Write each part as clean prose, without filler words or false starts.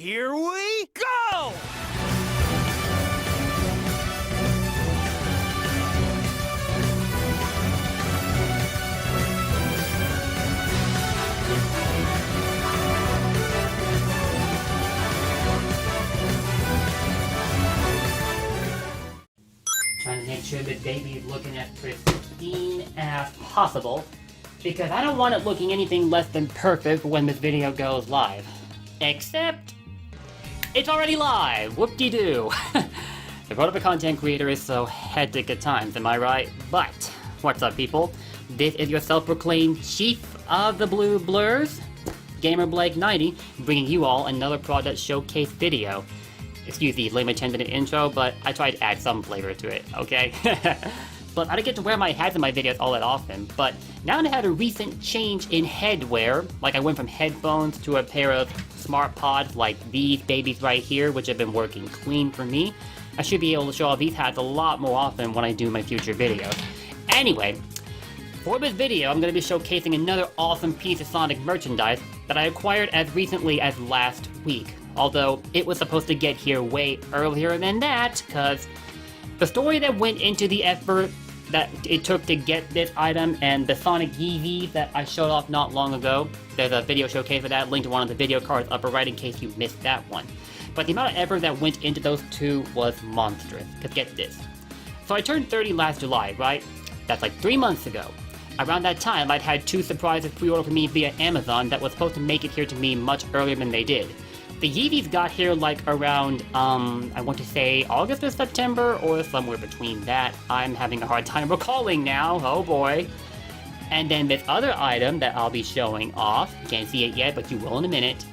Here we go! Trying to make sure that baby's looking as pristine as possible, because I don't want it looking anything less than perfect when this video goes live. Except, it's already live! Whoop-de-doo! The road of a content creator is so hectic at times, am I right? But, what's up people? This is your self-proclaimed chief of the blue blurs, Gamer Blake 90, bringing you all another product showcase video. Excuse the lame 10-minute intro, but I tried to add some flavor to it, okay? But I don't get to wear my hats in my videos all that often, but now that I had a recent change in headwear, like I went from headphones to a pair of smart pods like these babies right here, which have been working clean for me, I should be able to show off these hats a lot more often when I do my future videos. Anyway, for this video, I'm going to be showcasing another awesome piece of Sonic merchandise that I acquired as recently as last week. Although, it was supposed to get here way earlier than that, because the story that went into the effort that it took to get this item and the Sonic Yeezys that I showed off not long ago, there's a video showcase for that, linked to one of the video cards upper right in case you missed that one. But the amount of effort that went into those two was monstrous, because get this. So I turned 30 last July, right? That's like 3 months ago. Around that time, I'd had 2 surprises pre-ordered for me via Amazon that was supposed to make it here to me much earlier than they did. The Yeezys got here like around, I want to say August or September, or somewhere between that. I'm having a hard time recalling now, oh boy. And then this other item that I'll be showing off, can't see it yet, but you will in a minute,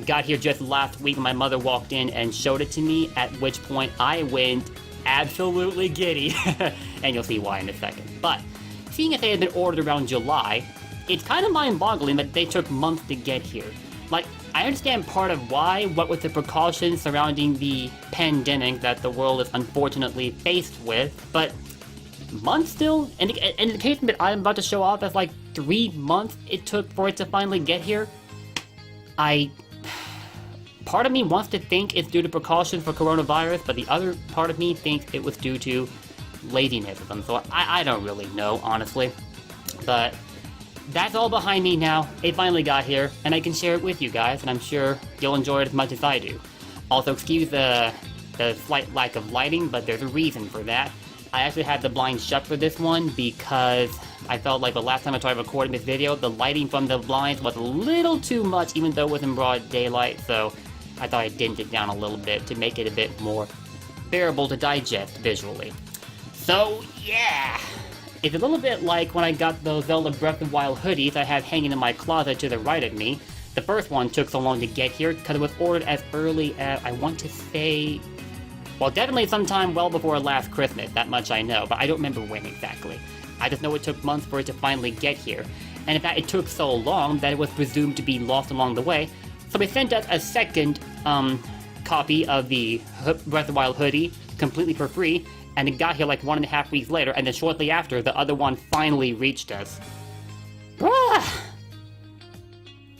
got here just last week when my mother walked in and showed it to me, at which point I went absolutely giddy. And you'll see why in a second. But, seeing as they had been ordered around July, it's kind of mind-boggling that they took months to get here. Like, I understand part of why, what with the precautions surrounding the pandemic that the world is unfortunately faced with, but months still? And in the case that I'm about to show off, that's like 3 months it took for it to finally get here. Part of me wants to think it's due to precautions for coronavirus, but the other part of me thinks it was due to laziness of them, so I don't really know, honestly. But that's all behind me now. It finally got here, and I can share it with you guys, and I'm sure you'll enjoy it as much as I do. Also, excuse the slight lack of lighting, but there's a reason for that. I actually had the blinds shut for this one because I felt like the last time I tried recording this video, the lighting from the blinds was a little too much, even though it was in broad daylight, so I thought I'd dimmed it down a little bit to make it a bit more bearable to digest visually. So, yeah! It's a little bit like when I got those Zelda Breath of the Wild hoodies I have hanging in my closet to the right of me. The first one took so long to get here because it was ordered as early as, I want to say, well, definitely sometime well before last Christmas, that much I know, but I don't remember when exactly. I just know it took months for it to finally get here, and in fact it took so long that it was presumed to be lost along the way, so they sent us a second copy of the Breath of the Wild hoodie completely for free, and it got here like 1.5 weeks later, and then shortly after, the other one finally reached us.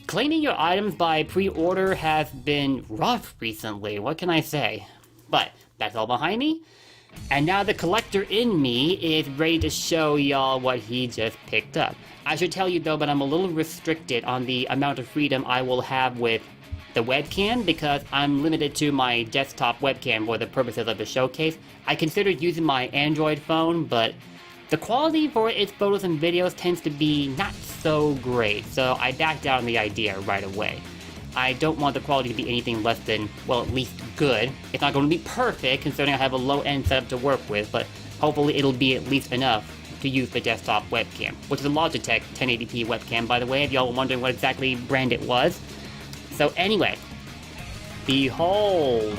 Claiming your items by pre-order has been rough recently, what can I say? But, that's all behind me, and now the collector in me is ready to show y'all what he just picked up. I should tell you though, but I'm a little restricted on the amount of freedom I will have with the webcam, because I'm limited to my desktop webcam for the purposes of the showcase. I considered using my Android phone, but the quality for its photos and videos tends to be not so great, so I backed out on the idea right away. I don't want the quality to be anything less than, well, at least good. It's not going to be perfect, considering I have a low-end setup to work with, but hopefully it'll be at least enough to use the desktop webcam, which is a Logitech 1080p webcam, by the way, if y'all were wondering what exactly brand it was. So anyway, behold,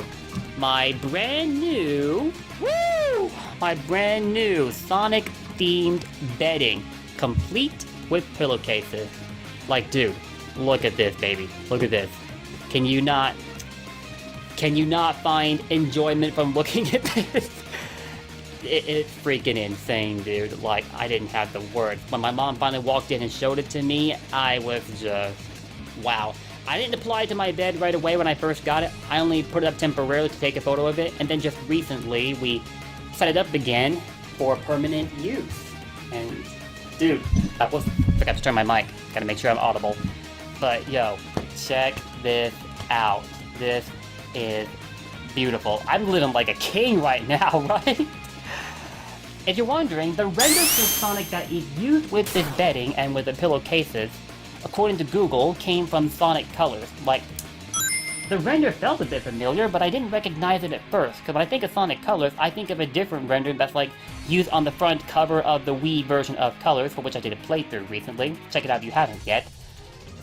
my brand new Sonic-themed bedding, complete with pillowcases. Like, dude, look at this, baby. Look at this. Can you not find enjoyment from looking at this? It's freaking insane, dude. Like, I didn't have the words. When my mom finally walked in and showed it to me, I was just, wow. I didn't apply it to my bed right away when I first got it. I only put it up temporarily to take a photo of it, and then just recently we set it up again for permanent use. And dude, I forgot to turn my mic. Gotta make sure I'm audible. But yo, check this out. This is beautiful. I'm living like a king right now, right? If you're wondering, the renders for Sonic that is used with this bedding and with the pillowcases, according to Google, came from Sonic Colors. Like, the render felt a bit familiar, but I didn't recognize it at first, because when I think of Sonic Colors, I think of a different render that's like used on the front cover of the Wii version of Colors, for which I did a playthrough recently. Check it out if you haven't yet.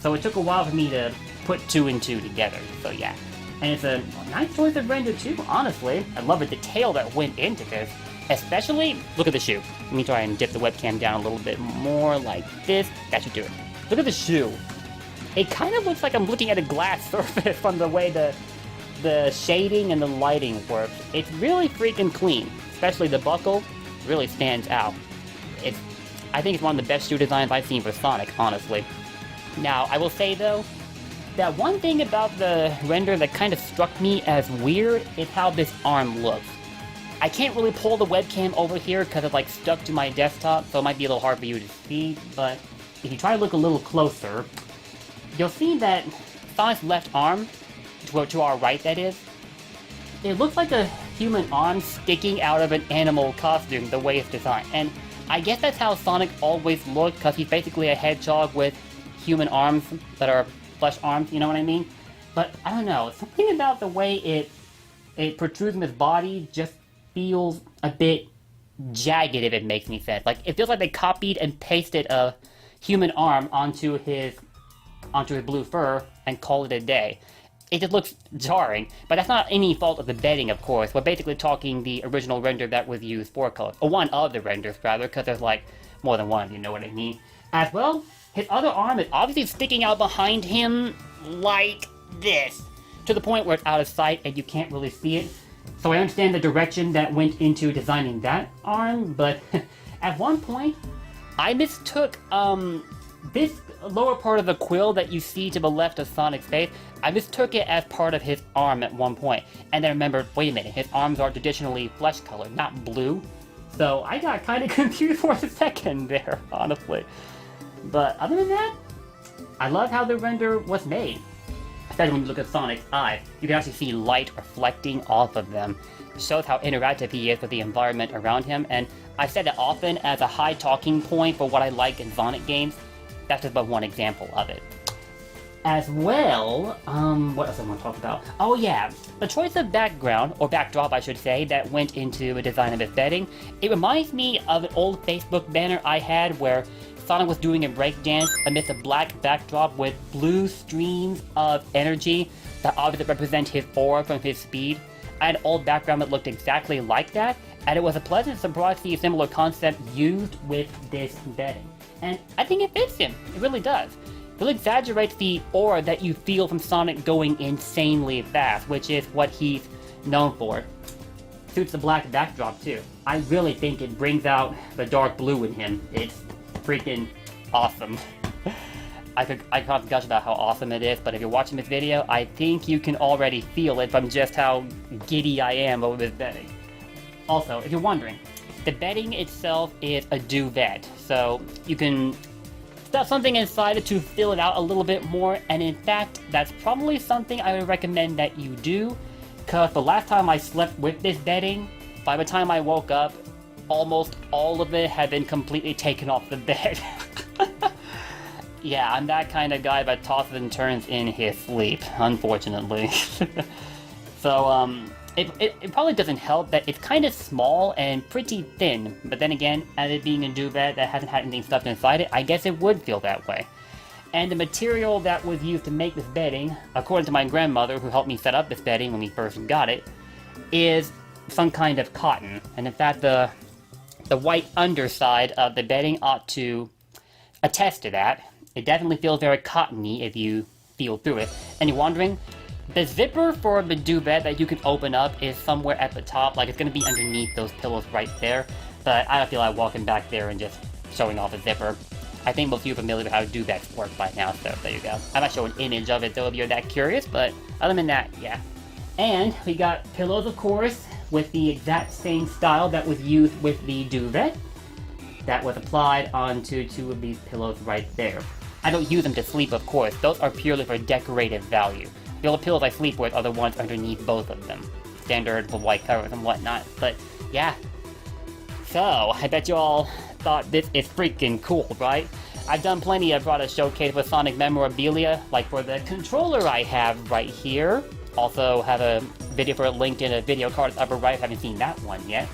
So it took a while for me to put 2 and 2 together, so yeah. And it's a nice choice of render too, honestly. I love the detail that went into this. Especially, look at the shoe. Let me try and dip the webcam down a little bit more like this. That should do it. Look at the shoe. It kind of looks like I'm looking at a glass surface from the way the shading and the lighting works. It's really freaking clean. Especially the buckle really stands out. I think it's one of the best shoe designs I've seen for Sonic, honestly. Now, I will say though, that one thing about the render that kind of struck me as weird is how this arm looks. I can't really pull the webcam over here because it's like stuck to my desktop, so it might be a little hard for you to see, but if you try to look a little closer, you'll see that Sonic's left arm, to our right that is, it looks like a human arm sticking out of an animal costume the way it's designed. And I guess that's how Sonic always looked, because he's basically a hedgehog with human arms that are flesh arms, you know what I mean? But I don't know, something about the way it protrudes from his body just feels a bit jagged, if it makes any sense. Like, it feels like they copied and pasted a human arm onto his blue fur and called it a day. It just looks jarring, but that's not any fault of the bedding, of course. We're basically talking the original render that was used for Colors, or one of the renders, rather, because there's like more than one, you know what I mean. As well, his other arm is obviously sticking out behind him like this, to the point where it's out of sight and you can't really see it. So I understand the direction that went into designing that arm, but at one point, I mistook this lower part of the quill that you see to the left of Sonic's face, I mistook it as part of his arm at one point, and then remembered, wait a minute, his arms are traditionally flesh colored, not blue. So I got kind of confused for a second there, honestly. But other than that, I love how the render was made. Especially when you look at Sonic's eyes, you can actually see light reflecting off of them. It shows how interactive he is with the environment around him, and I've said it often as a high talking point for what I like in Sonic games. That's just but one example of it. As well, what else I want to talk about? Oh yeah, the choice of background, or backdrop I should say, that went into the design of his bedding, it reminds me of an old Facebook banner I had where Sonic was doing a breakdance amidst a black backdrop with blue streams of energy that obviously represent his aura from his speed. I had an old background that looked exactly like that, and it was a pleasant surprise to see a similar concept used with this bedding. And I think it fits him, it really does. It really exaggerates the aura that you feel from Sonic going insanely fast, which is what he's known for. Suits the black backdrop too. I really think it brings out the dark blue in him. It's freaking awesome. I can't gush about how awesome it is, but if you're watching this video, I think you can already feel it from just how giddy I am over this bedding. Also, if you're wondering, the bedding itself is a duvet, so you can stuff something inside it to fill it out a little bit more, and in fact, that's probably something I would recommend that you do, because the last time I slept with this bedding, by the time I woke up, almost all of it had been completely taken off the bed. Yeah, I'm that kind of guy that tosses and turns in his sleep, unfortunately. So, it probably doesn't help that it's kind of small and pretty thin, but then again, as it being a duvet that hasn't had anything stuffed inside it, I guess it would feel that way. And the material that was used to make this bedding, according to my grandmother, who helped me set up this bedding when we first got it, is some kind of cotton. And in fact, the white underside of the bedding ought to attest to that. It definitely feels very cottony if you feel through it. And you're wondering, the zipper for the duvet that you can open up is somewhere at the top, like it's going to be underneath those pillows right there. But I don't feel like walking back there and just showing off a zipper. I think most of you are familiar with how duvets work by now, so there you go. I might show an image of it though if you're that curious, but other than that, yeah. And we got pillows, of course, with the exact same style that was used with the duvet. That was applied onto 2 of these pillows right there. I don't use them to sleep, of course. Those are purely for decorative value. The only pillows I sleep with are the ones underneath both of them. Standard with white covers and whatnot, but yeah. So, I bet you all thought this is freaking cool, right? I've done plenty of product showcase with Sonic memorabilia, like for the controller I have right here. Also have a video for it linked in a video card upper right, haven't seen that one yet.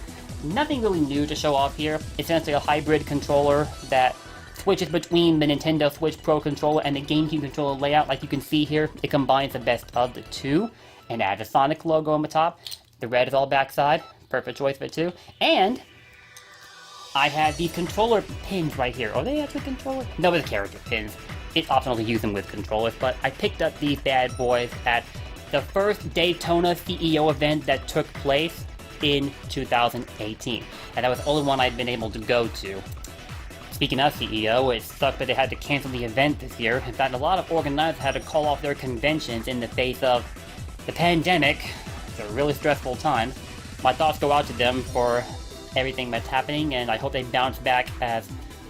Nothing really new to show off here. It's essentially a hybrid controller that switches between the Nintendo Switch Pro controller and the GameCube controller layout. Like you can see here, it combines the best of the two and adds a Sonic logo on the top. The red is all backside, perfect choice for it too. And I have these controller pins right here. Are they actually controller? No, they're character pins. It's optional to use them with controllers, but I picked up these bad boys at the first Daytona CEO event that took place in 2018. And that was the only one I'd been able to go to. Speaking of CEO, it sucked that they had to cancel the event this year. In fact, a lot of organizers had to call off their conventions in the face of the pandemic. It's a really stressful time. My thoughts go out to them for everything that's happening, and I hope they bounce back as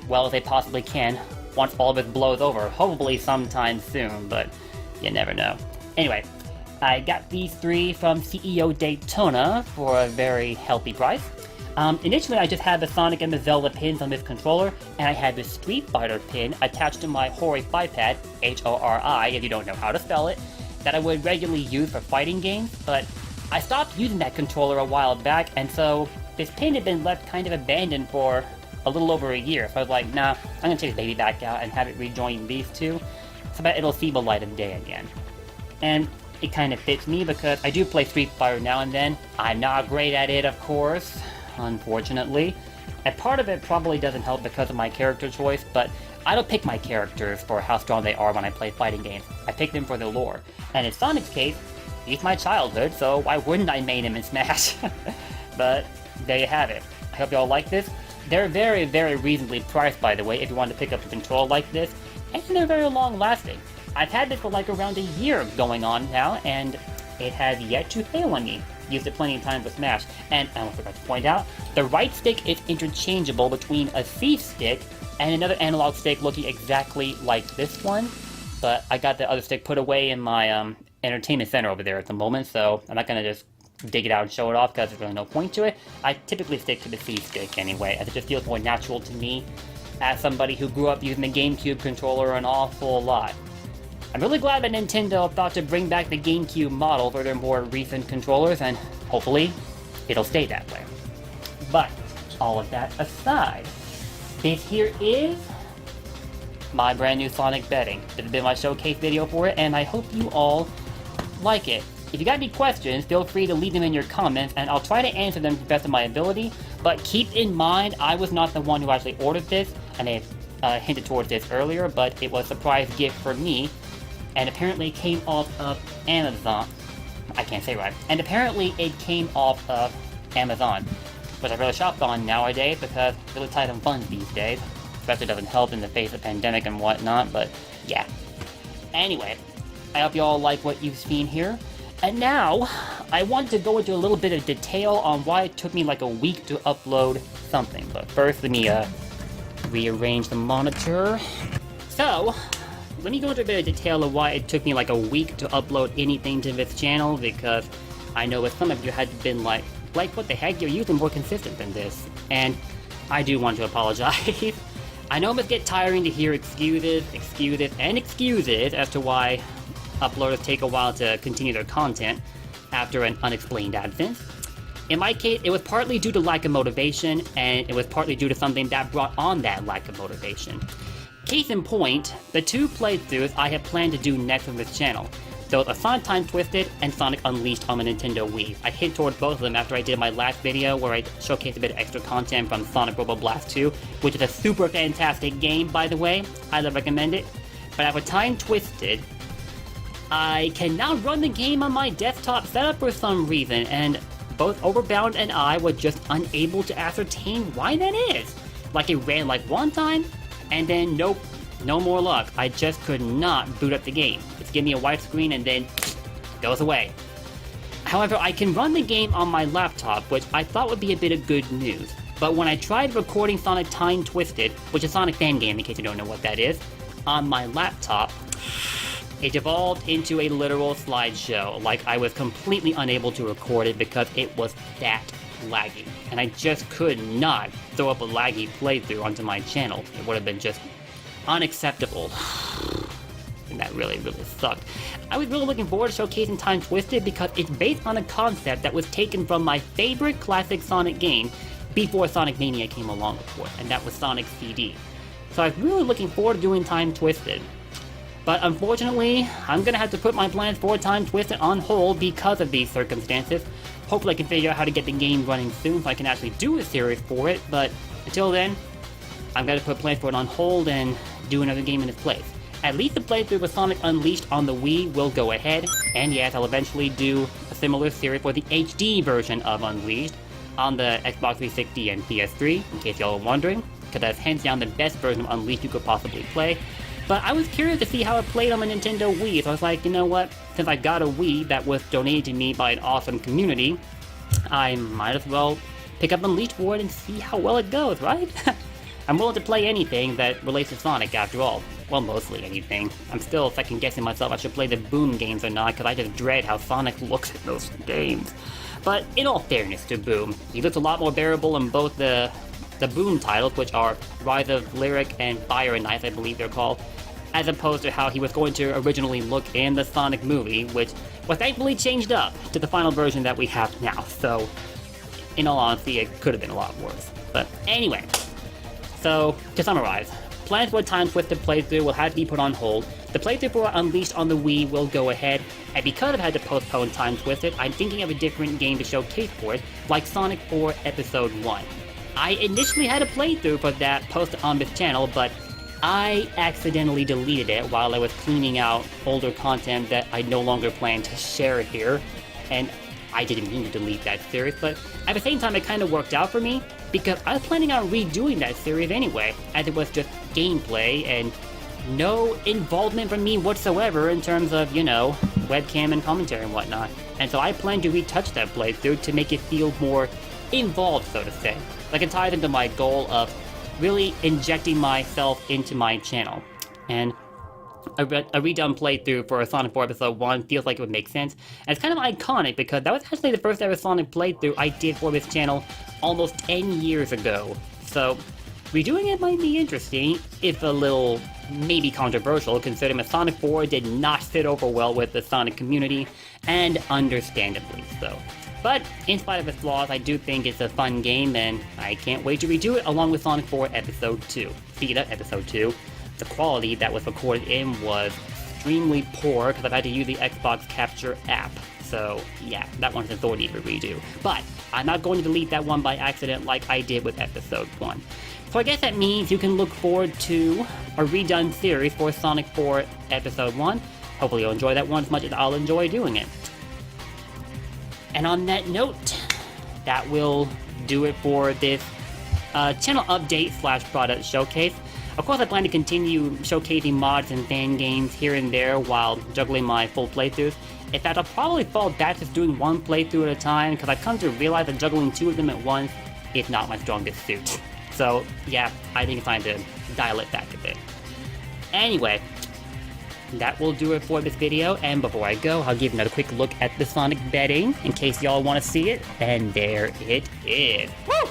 well as they possibly can once all of it blows over. Hopefully sometime soon, but you never know. Anyway, I got these 3 from CEO Daytona for a very healthy price. Initially, I just had the Sonic and the Zelda pins on this controller, and I had the Street Fighter pin attached to my Hori 5-pad, H-O-R-I, if you don't know how to spell it, that I would regularly use for fighting games, but I stopped using that controller a while back, and so this pin had been left kind of abandoned for a little over a year, so I was like, nah, I'm gonna take the baby back out and have it rejoin these 2, so that it'll see the light of day again. And it kind of fits me because I do play Street Fighter now and then. I'm not great at it, of course, unfortunately. And part of it probably doesn't help because of my character choice, but I don't pick my characters for how strong they are when I play fighting games. I pick them for their lore. And in Sonic's case, he's my childhood, so why wouldn't I main him in Smash? But there you have it. I hope you all like this. They're very, very reasonably priced, by the way, if you want to pick up a controller like this, and they're very long lasting. I've had this for like around a year going on now, and it has yet to fail on me. Used it plenty of times with Smash. And I forgot to point out, the right stick is interchangeable between a Thief stick and another analog stick looking exactly like this one. But I got the other stick put away in my entertainment center over there at the moment, so I'm not going to just dig it out and show it off because there's really no point to it. I typically stick to the Thief stick anyway, as it just feels more natural to me as somebody who grew up using the GameCube controller an awful lot. I'm really glad that Nintendo thought to bring back the GameCube model for their more recent controllers, and hopefully it'll stay that way. But, all of that aside, this here is my brand new Sonic bedding. This has been my showcase video for it, and I hope you all like it. If you got any questions, feel free to leave them in your comments, and I'll try to answer them to the best of my ability, but keep in mind, I was not the one who actually ordered this, and I hinted towards this earlier, but it was a surprise gift for me, and apparently it came off of Amazon. I can't say right. And apparently it came off of Amazon, which I really shopped on nowadays because it's really tight on funds these days. Especially doesn't help in the face of pandemic and whatnot, but yeah. Anyway, I hope you all like what you've seen here. And now, I want to go into a little bit of detail on why it took me like a week to upload something. But first, let me rearrange the monitor. So, let me go into a bit of detail of why it took me like a week to upload anything to this channel, because I know with some of you had been like, what the heck, you're usually more consistent than this. And I do want to apologize. I know it must get tiring to hear excuses as to why uploaders take a while to continue their content after an unexplained absence. In my case, it was partly due to lack of motivation, and it was partly due to something that brought on that lack of motivation. Case in point, the 2 playthroughs I have planned to do next on this channel. Those are Sonic Time Twisted and Sonic Unleashed on the Nintendo Wii. I hit towards both of them after I did my last video where I showcased a bit of extra content from Sonic Robo Blast 2, which is a super fantastic game, by the way. Highly recommend it. But after Time Twisted, I can now run the game on my desktop setup for some reason, and both Overbound and I were just unable to ascertain why that is. Like it ran like one time, And then, nope, no more luck. I just could not boot up the game. It's giving me a white screen and then goes away. However, I can run the game on my laptop, which I thought would be a bit of good news. But when I tried recording Sonic Time Twisted, which is a Sonic fan game in case you don't know what that is, on my laptop, it devolved into a literal slideshow. Like, I was completely unable to record it because it was that laggy. And I just could not throw up a laggy playthrough onto my channel. It would have been just unacceptable. And that really, really sucked. I was really looking forward to showcasing Time Twisted because it's based on a concept that was taken from my favorite classic Sonic game before Sonic Mania came along, of course, and that was Sonic CD. So I was really looking forward to doing Time Twisted. But unfortunately, I'm gonna have to put my plans for Time Twisted on hold because of these circumstances. Hopefully I can figure out how to get the game running soon so I can actually do a series for it, but until then, I'm gonna put plans for it on hold and do another game in its place. At least the playthrough with Sonic Unleashed on the Wii will go ahead, and yes, I'll eventually do a similar series for the HD version of Unleashed on the Xbox 360 and PS3, in case y'all are wondering, because that's hands down the best version of Unleashed you could possibly play. But I was curious to see how it played on the Nintendo Wii, so I was like, you know what, since I got a Wii that was donated to me by an awesome community, I might as well pick up Unleashed for it and see how well it goes, right? I'm willing to play anything that relates to Sonic after all. Well, mostly anything. I'm still second guessing myself I should play the Boom games or not, because I just dread how Sonic looks in those games. But in all fairness to Boom, he looks a lot more bearable in both the Boom titles, which are Rise of Lyric and Fire and Ice, I believe they're called, as opposed to how he was going to originally look in the Sonic movie, which was thankfully changed up to the final version that we have now. So, in all honesty, it could have been a lot worse. But anyway, so to summarize, plans for Time Twisted playthrough will have to be put on hold. The playthrough for Unleashed on the Wii will go ahead, and because I've had to postpone Time Twisted, I'm thinking of a different game to showcase for it, like Sonic 4 Episode 1. I initially had a playthrough for that posted on this channel, but I accidentally deleted it while I was cleaning out older content that I no longer plan to share here, and I didn't mean to delete that series, but at the same time it kind of worked out for me, because I was planning on redoing that series anyway, as it was just gameplay and no involvement from me whatsoever in terms of, you know, webcam and commentary and whatnot. And so I plan to retouch that playthrough to make it feel more involved, so to say. Like, it ties into my goal of really injecting myself into my channel. And a redone playthrough for Sonic 4 Episode 1 feels like it would make sense. And it's kind of iconic because that was actually the first ever Sonic playthrough I did for this channel almost 10 years ago. So redoing it might be interesting, if a little maybe controversial, considering that Sonic 4 did not fit over well with the Sonic community, and understandably so. But in spite of its flaws, I do think it's a fun game, and I can't wait to redo it along with Sonic 4 Episode 2. Speaking of Episode 2, the quality that was recorded in was extremely poor because I've had to use the Xbox Capture app. So yeah, that one's authority to redo. But I'm not going to delete that one by accident like I did with Episode 1. So I guess that means you can look forward to a redone series for Sonic 4 Episode 1. Hopefully you'll enjoy that one as much as I'll enjoy doing it. And on that note, that will do it for this channel update / product showcase. Of course, I plan to continue showcasing mods and fan games here and there while juggling my full playthroughs. In fact, I'll probably fall back to doing one playthrough at a time, because I've come to realize that juggling two of them at once is not my strongest suit. So yeah, I think it's time to dial it back a bit. Anyway, that will do it for this video, and before I go, I'll give another quick look at the Sonic bedding, in case y'all want to see it, and there it is. Woo!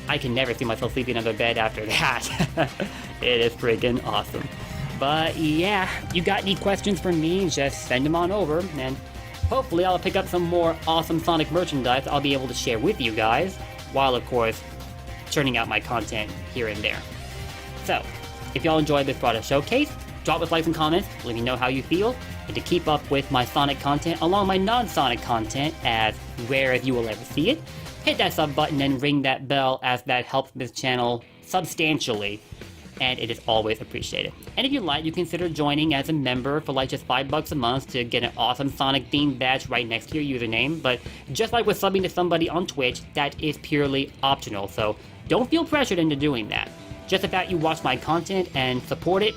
I can never see myself sleeping under bed after that. It is freaking awesome. But yeah, you got any questions for me, just send them on over, and hopefully I'll pick up some more awesome Sonic merchandise I'll be able to share with you guys, while of course, churning out my content here and there. So, if y'all enjoyed this product showcase, drop us likes and comments, let me know how you feel, and to keep up with my Sonic content along my non-Sonic content as rare as you will ever see it, hit that sub button and ring that bell, as that helps this channel substantially, and it is always appreciated. And if you like, you consider joining as a member for like just $5 a month to get an awesome Sonic themed badge right next to your username. But just like with subbing to somebody on Twitch, that is purely optional, so don't feel pressured into doing that. just the fact you watch my content and support it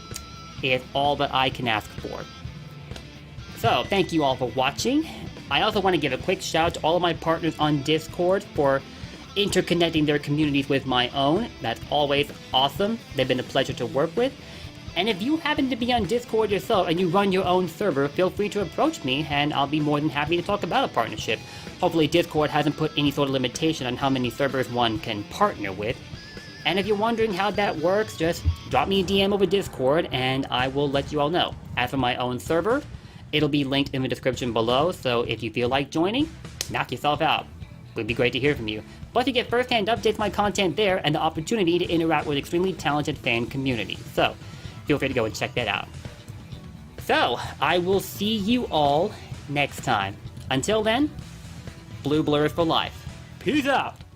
is all that I can ask for. So, thank you all for watching. I also want to give a quick shout out to all of my partners on Discord for interconnecting their communities with my own. That's always awesome. They've been a pleasure to work with. And if you happen to be on Discord yourself and you run your own server, feel free to approach me and I'll be more than happy to talk about a partnership. Hopefully Discord hasn't put any sort of limitation on how many servers one can partner with. And if you're wondering how that works, just drop me a DM over Discord and I will let you all know. As for my own server, it'll be linked in the description below, so if you feel like joining, knock yourself out. It would be great to hear from you. Plus you get first-hand updates on my content there and the opportunity to interact with an extremely talented fan community. So, feel free to go and check that out. So, I will see you all next time. Until then, Blue Blurs for life. Peace out!